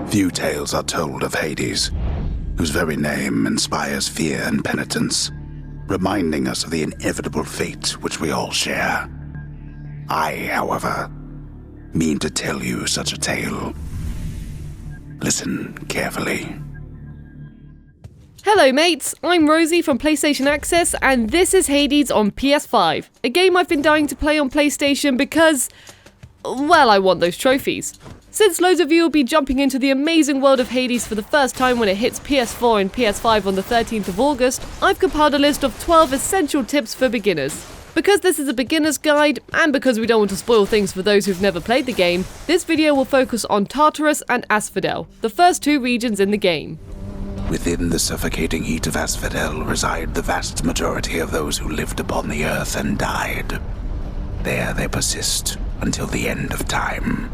Few tales are told of Hades, whose very name inspires fear and penitence, reminding us of the inevitable fate which we all share. I, however, mean to tell you such a tale. Listen carefully. Hello mates, I'm Rosie from PlayStation Access, and this is Hades on PS5, a game I've been dying to play on PlayStation because, well, I want those trophies. Since loads of you will be jumping into the amazing world of Hades for the first time when it hits PS4 and PS5 on the 13th of August, I've compiled a list of 12 essential tips for beginners. Because this is a beginner's guide, and because we don't want to spoil things for those who've never played the game, this video will focus on Tartarus and Asphodel, the first two regions in the game. Within the suffocating heat of Asphodel reside the vast majority of those who lived upon the earth and died. There they persist until the end of time.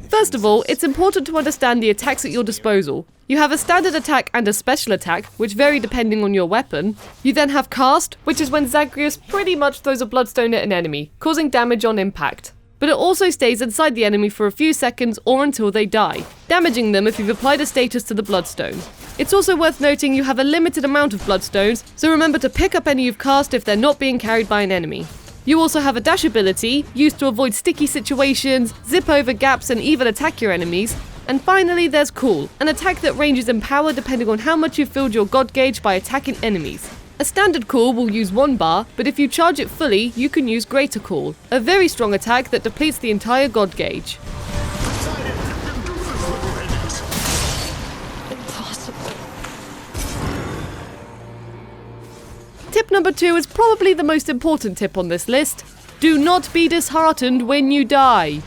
First of all, it's important to understand the attacks at your disposal. You have a standard attack and a special attack, which vary depending on your weapon. You then have cast, which is when Zagreus pretty much throws a bloodstone at an enemy, causing damage on impact. But it also stays inside the enemy for a few seconds or until they die, damaging them if you've applied a status to the bloodstone. It's also worth noting you have a limited amount of bloodstones, so remember to pick up any you've cast if they're not being carried by an enemy. You also have a dash ability, used to avoid sticky situations, zip over gaps and even attack your enemies. And finally there's Cool, an attack that ranges in power depending on how much you've filled your god gauge by attacking enemies. A standard Cool will use 1 bar, but if you charge it fully, you can use Greater Cool, a very strong attack that depletes the entire god gauge. Tip number 2 is probably the most important tip on this list. Do not be disheartened when you die.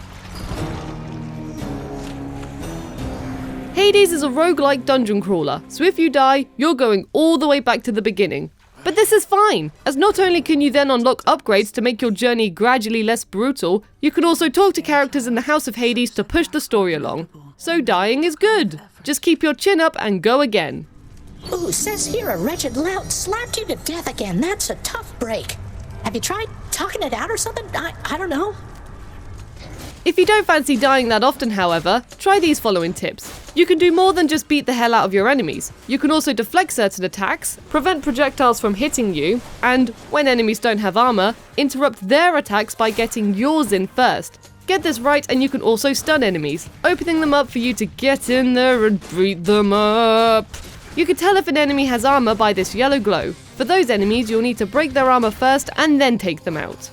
Hades is a roguelike dungeon crawler, so if you die, you're going all the way back to the beginning. But this is fine, as not only can you then unlock upgrades to make your journey gradually less brutal, you can also talk to characters in the House of Hades to push the story along. So dying is good. Just keep your chin up and go again. Ooh, says here a wretched lout slapped you to death again. That's a tough break. Have you tried talking it out or something? I don't know. If you don't fancy dying that often, however, try these following tips. You can do more than just beat the hell out of your enemies. You can also deflect certain attacks, prevent projectiles from hitting you, and, when enemies don't have armor, interrupt their attacks by getting yours in first. Get this right and you can also stun enemies, opening them up for you to get in there and beat them up. You can tell if an enemy has armor by this yellow glow. For those enemies, you'll need to break their armor first and then take them out.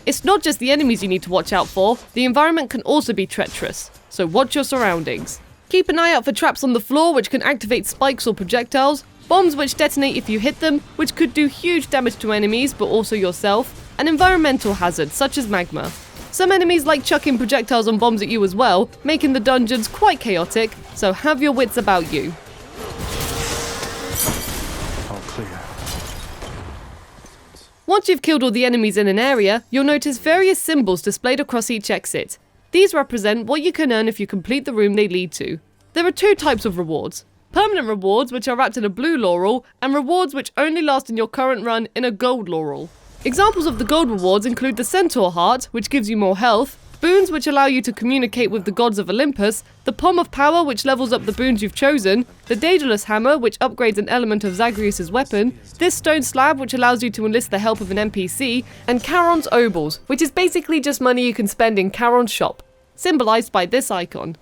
It's not just the enemies you need to watch out for, the environment can also be treacherous, so watch your surroundings. Keep an eye out for traps on the floor which can activate spikes or projectiles, bombs which detonate if you hit them, which could do huge damage to enemies but also yourself, and environmental hazards such as magma. Some enemies like chucking projectiles and bombs at you as well, making the dungeons quite chaotic, so have your wits about you. All clear. Once you've killed all the enemies in an area, you'll notice various symbols displayed across each exit. These represent what you can earn if you complete the room they lead to. There are 2 types of rewards. Permanent rewards, which are wrapped in a blue laurel, and rewards which only last in your current run in a gold laurel. Examples of the gold rewards include the Centaur Heart, which gives you more health, boons which allow you to communicate with the gods of Olympus, the Palm of Power which levels up the boons you've chosen, the Daedalus Hammer which upgrades an element of Zagreus' weapon, this stone slab which allows you to enlist the help of an NPC, and Charon's Obols, which is basically just money you can spend in Charon's shop, symbolised by this icon.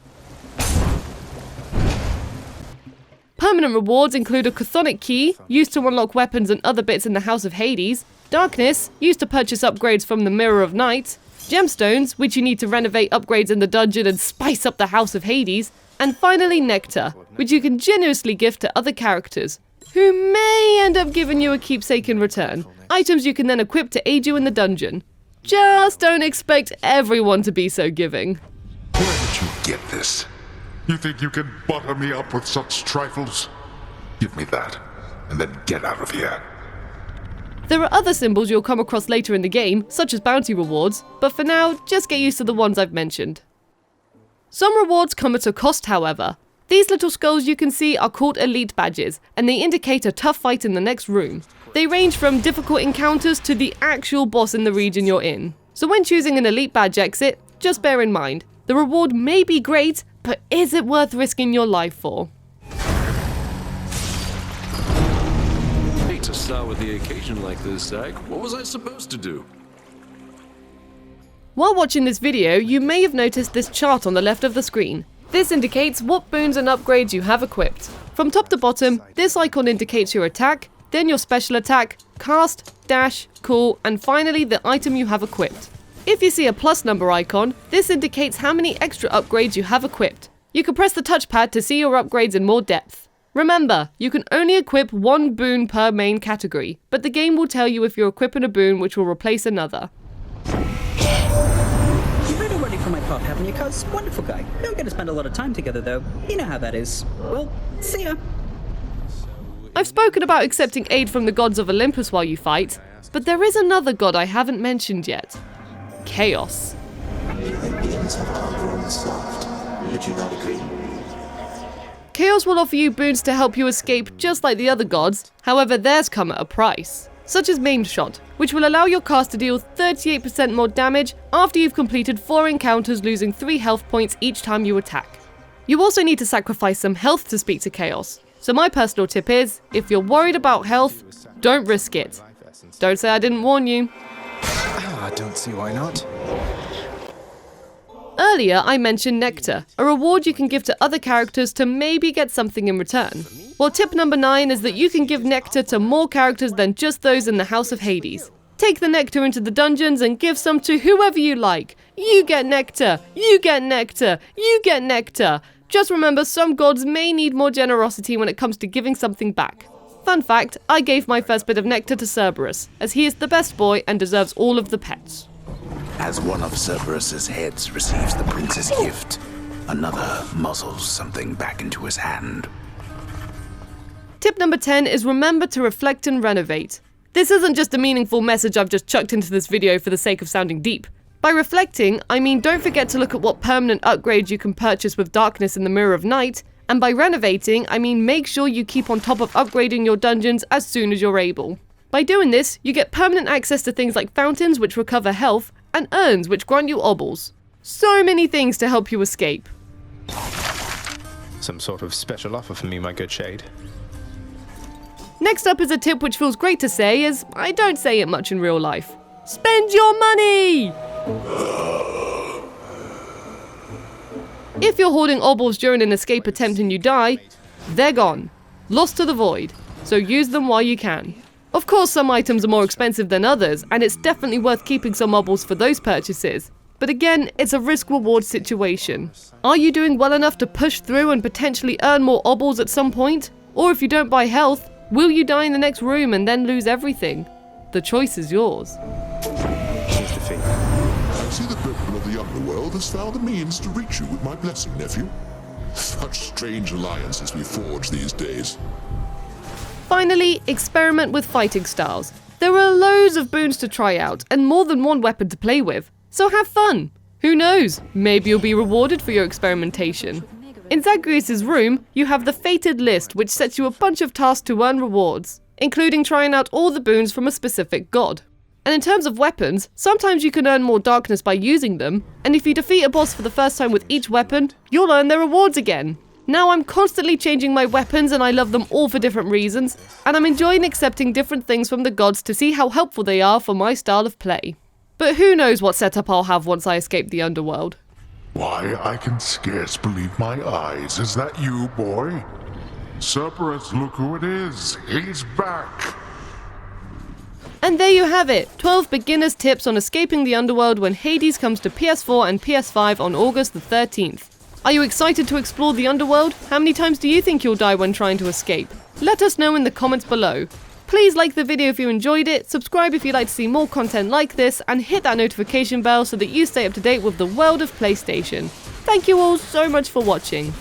Permanent rewards include a Chthonic Key, used to unlock weapons and other bits in the House of Hades, Darkness, used to purchase upgrades from the Mirror of Night, Gemstones, which you need to renovate upgrades in the dungeon and spice up the House of Hades, and finally Nectar, which you can generously gift to other characters, who may end up giving you a keepsake in return, items you can then equip to aid you in the dungeon. Just don't expect everyone to be so giving. Where did you get this? You think you can butter me up with such trifles? Give me that, and then get out of here. There are other symbols you'll come across later in the game, such as bounty rewards, but for now, just get used to the ones I've mentioned. Some rewards come at a cost, however. These little skulls you can see are called elite badges, and they indicate a tough fight in the next room. They range from difficult encounters to the actual boss in the region you're in. So when choosing an elite badge exit, just bear in mind, the reward may be great, but is it worth risking your life for? Hate to start with the occasion like this, Zach. What was I supposed to do? While watching this video, you may have noticed this chart on the left of the screen. This indicates what boons and upgrades you have equipped. From top to bottom, this icon indicates your attack, then your special attack, cast, dash, cool, and finally the item you have equipped. If you see a plus number icon, this indicates how many extra upgrades you have equipped. You can press the touchpad to see your upgrades in more depth. Remember, you can only equip one boon per main category, but the game will tell you if you're equipping a boon which will replace another. You're ready already for my pop, haven't you, cuz? Wonderful guy. Don't get to spend a lot of time together, though. You know how that is. Well, see ya. I've spoken about accepting aid from the gods of Olympus while you fight, but there is another god I haven't mentioned yet. Chaos. Chaos will offer you boons to help you escape just like the other gods, however theirs come at a price. Such as Maimed Shot, which will allow your cast to deal 38% more damage after you've completed 4 encounters, losing 3 health points each time you attack. You also need to sacrifice some health to speak to Chaos. So my personal tip is, if you're worried about health, don't risk it. Don't say I didn't warn you. I don't see why not. Earlier I mentioned Nectar, a reward you can give to other characters to maybe get something in return. Well, tip number 9 is that you can give Nectar to more characters than just those in the House of Hades. Take the Nectar into the dungeons and give some to whoever you like. You get Nectar, you get Nectar, you get Nectar. Just remember, some gods may need more generosity when it comes to giving something back. Fun fact, I gave my first bit of nectar to Cerberus, as he is the best boy and deserves all of the pets. As one of Cerberus's heads receives the prince's gift, another muzzles something back into his hand. Tip number 10 is remember to reflect and renovate. This isn't just a meaningful message I've just chucked into this video for the sake of sounding deep. By reflecting, I mean don't forget to look at what permanent upgrades you can purchase with Darkness in the Mirror of Night, and by renovating, I mean make sure you keep on top of upgrading your dungeons as soon as you're able. By doing this, you get permanent access to things like fountains which recover health, and urns which grant you obbles. So many things to help you escape. Some sort of special offer for me, my good shade. Next up is a tip which feels great to say, as I don't say it much in real life. Spend your money! If you're hoarding obbles during an escape attempt and you die, they're gone. Lost to the void. So use them while you can. Of course, some items are more expensive than others, and it's definitely worth keeping some obbles for those purchases. But again, it's a risk-reward situation. Are you doing well enough to push through and potentially earn more obbles at some point? Or if you don't buy health, will you die in the next room and then lose everything? The choice is yours. Here's the fee. I see the people of the underworld has found the means to reach you with my blessing, nephew. Such strange alliances we forge these days. Finally, experiment with fighting styles. There are loads of boons to try out, and more than one weapon to play with. So have fun! Who knows, maybe you'll be rewarded for your experimentation. In Zagreus' room, you have the Fated List, which sets you a bunch of tasks to earn rewards, including trying out all the boons from a specific god. And in terms of weapons, sometimes you can earn more darkness by using them, and if you defeat a boss for the first time with each weapon, you'll earn their rewards again. Now I'm constantly changing my weapons and I love them all for different reasons, and I'm enjoying accepting different things from the gods to see how helpful they are for my style of play. But who knows what setup I'll have once I escape the underworld. Why, I can scarce believe my eyes. Is that you, boy? Cerberus, look who it is. He's back. And there you have it, 12 beginner's tips on escaping the underworld when Hades comes to PS4 and PS5 on August the 13th. Are you excited to explore the underworld? How many times do you think you'll die when trying to escape? Let us know in the comments below. Please like the video if you enjoyed it, subscribe if you'd like to see more content like this, and hit that notification bell so that you stay up to date with the world of PlayStation. Thank you all so much for watching.